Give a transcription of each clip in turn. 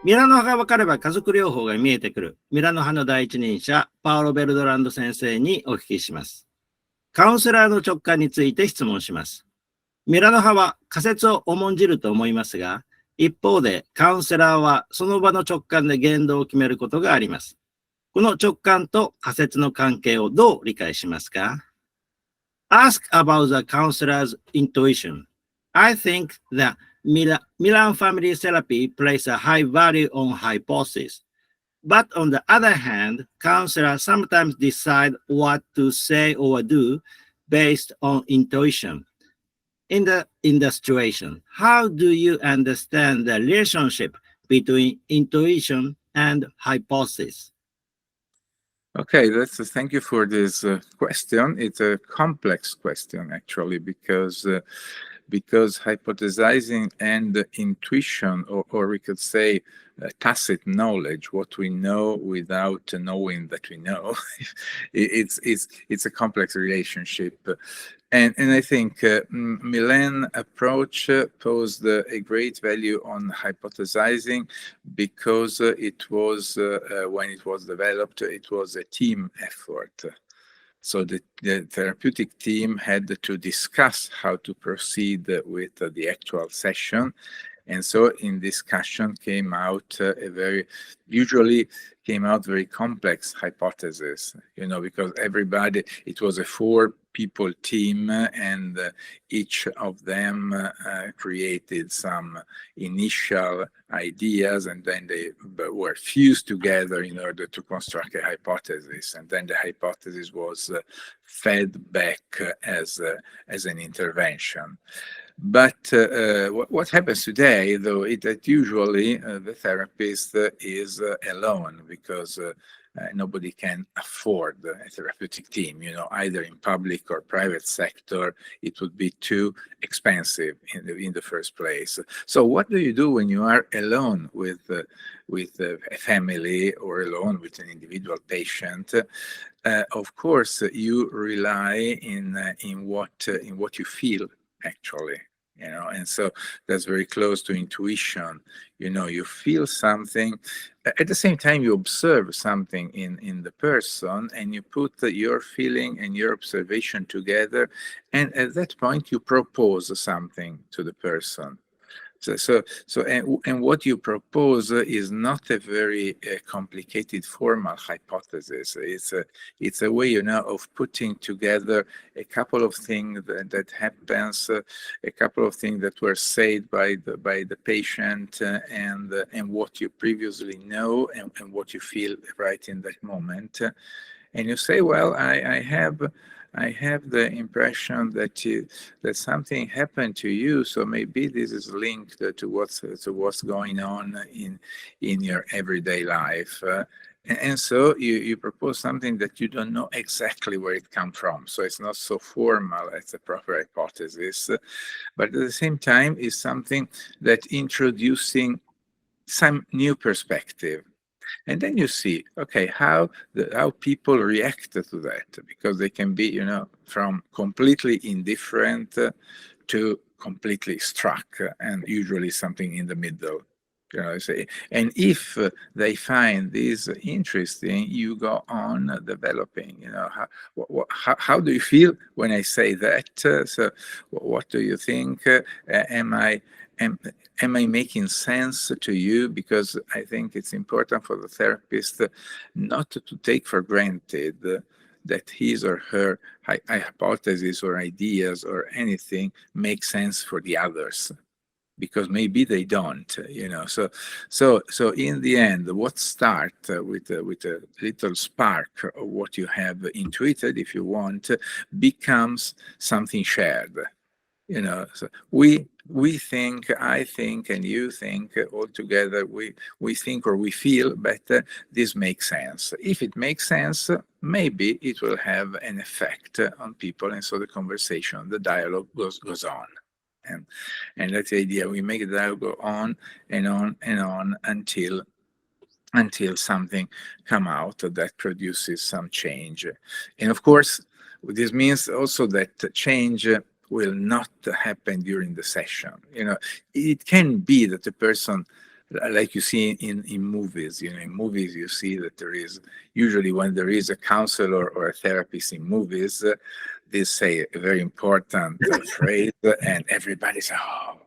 ミラノ派が分かれば家族療法が見えてくる。ミラノ派の第一人者、パオロ・ベルドランド先生にお聞きします。カウンセラーの直感について質問します。ミラノ派は仮説を重んじると思いますが、一方でカウンセラーはその場の直感で言動を決めることがあります。この直感と仮説の関係をどう理解しますか？ Ask about the counselor's intuition. I think that Milan family therapy places a high value on hypothesis. But on the other hand, counselors sometimes decide what to say or do based on intuition. In the situation, how do you understand the relationship between intuition and hypothesis? Okay, thank you for this question. It's a complex question, actually, because hypothesizing and intuition, or we could say tacit knowledge, what we know without knowing that we know, it's a complex relationship. And I think Milan approach posed a great value on hypothesizing because it was, when it was developed, it was a team effort. So the therapeutic team had to discuss how to proceed with the actual session. And so in discussion came out usually came out very complex hypothesis, because it was a 4-people team, and each of them created some initial ideas, and then they were fused together in order to construct a hypothesis. And then the hypothesis was fed back as an intervention. But what happens today, though, is that usually the therapist is alone because nobody can afford a therapeutic team, either in public or private sector. It would be too expensive in the first place. So what do you do when you are alone with a family or alone with an individual patient? Of course, you rely in what you feel, actually, and so that's very close to intuition. You feel something. At the same time, you observe something in the person, and you put your feeling and your observation together, and at that point you propose something to the person. And what you propose is not a very complicated formal hypothesis. It's a way, of putting together a couple of things that happens, a couple of things that were said by the patient, and what you previously know, and what you feel right in that moment. And you say, well, I have the impression that something happened to you, so maybe this is linked to what's going on in your everyday life. And so you propose something that you don't know exactly where it comes from. So it's not so formal as a proper hypothesis, but at the same time is something that introducing some new perspective. And then you see, okay, how people react to that, because they can be, from completely indifferent to completely struck, and usually something in the middle. And if they find this interesting, you go on developing. How do you feel when I say that? So, what do you think? Am I making sense to you? Because I think it's important for the therapist not to take for granted that his or her hypothesis or ideas or anything make sense for the others, because maybe they don't, So in the end, what starts with a little spark of what you have intuited, if you want, becomes something shared. So we think, I think, and you think, all together, we think or we feel, but this makes sense. If it makes sense, maybe it will have an effect on people, and so the conversation, the dialogue goes on. And that's the idea. We make the dialogue go on and on and on until something come out that produces some change. And of course, this means also that change will not happen during the session. It can be that the person like you see in movies. In movies you see that there is usually, when there is a counselor or a therapist in movies, they say a very important phrase, and everybody says, "Oh,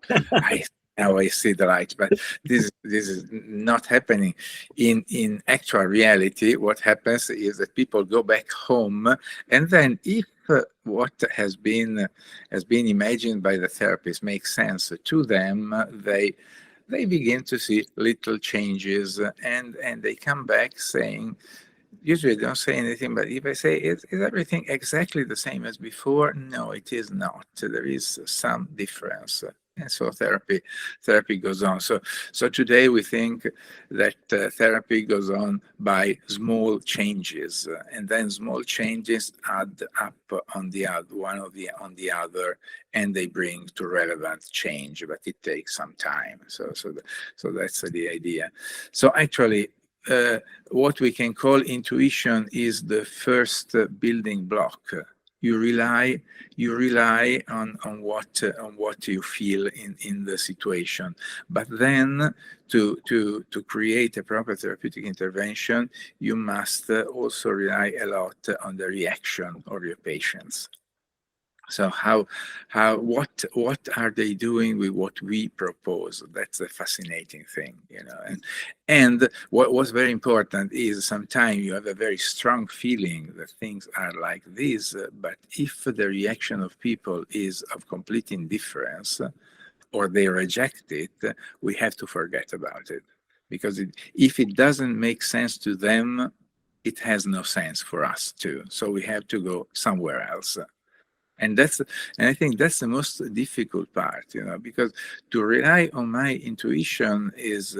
now I see the light." But this is not happening. In actual reality, what happens is that people go back home, and then if what has been imagined by the therapist makes sense to them, they begin to see little changes, and they come back saying, usually they don't say anything, but if I say, is everything exactly the same as before? No, it is not. There is some difference. And so therapy goes on. So today we think that therapy goes on by small changes, and then small changes add up on the other, on the other, and they bring to relevant change. But it takes some time. So that's the idea. So actually, what we can call intuition is the first building block. You rely on what you feel in the situation, but then to create a proper therapeutic intervention, you must also rely a lot on the reaction of your patients. So what are they doing with what we propose? That's the fascinating thing, And what was very important is sometimes you have a very strong feeling that things are like this, but if the reaction of people is of complete indifference, or they reject it, we have to forget about it, because if it doesn't make sense to them, it has no sense for us too. So we have to go somewhere else. And I think that's the most difficult part, because to rely on my intuition is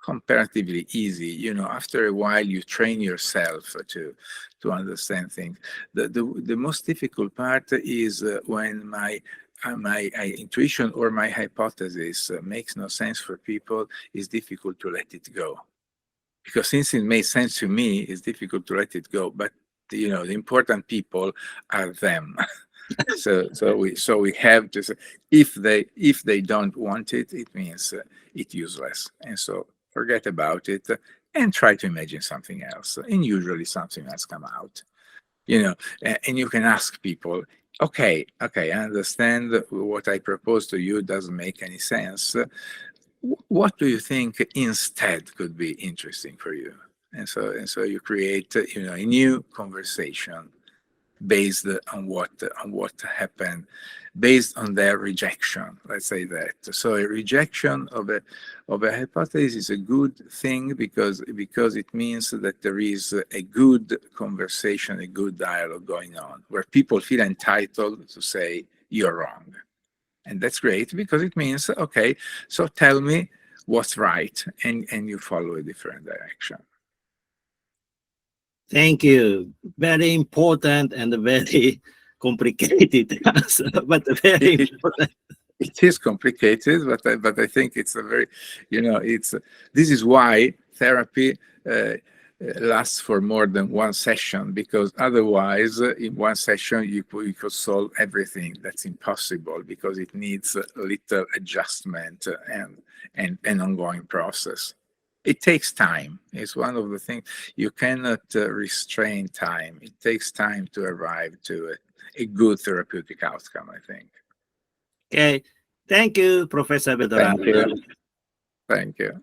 comparatively easy. After a while, you train yourself to understand things. The most difficult part is when my intuition or my hypothesis makes no sense for people. It's difficult to let it go, because since it made sense to me, it's difficult to let it go. But the important people are them. So we have to say, if they don't want it, it means it's useless, and so forget about it and try to imagine something else, and usually something else come out, and you can ask people, okay, I understand what I propose to you doesn't make any sense. What do you think instead could be interesting for you? And so you create a new conversation based on what happened, based on their rejection. Let's say that. So a rejection of a hypothesis is a good thing because it means that there is a good conversation, a good dialogue going on, where people feel entitled to say you're wrong, and that's great because it means, okay, so tell me what's right, and you follow a different direction. Thank you. Very important and very complicated answer, but very important. It is complicated, but I think it's a very, this is why therapy lasts for more than one session, because otherwise in one session you could solve everything. That's impossible, because it needs a little adjustment and an ongoing process. It takes time. It's one of the things. You cannot restrain time. It takes time to arrive to a good therapeutic outcome, I think. Okay. Thank you, Professor Bertrando. Thank you.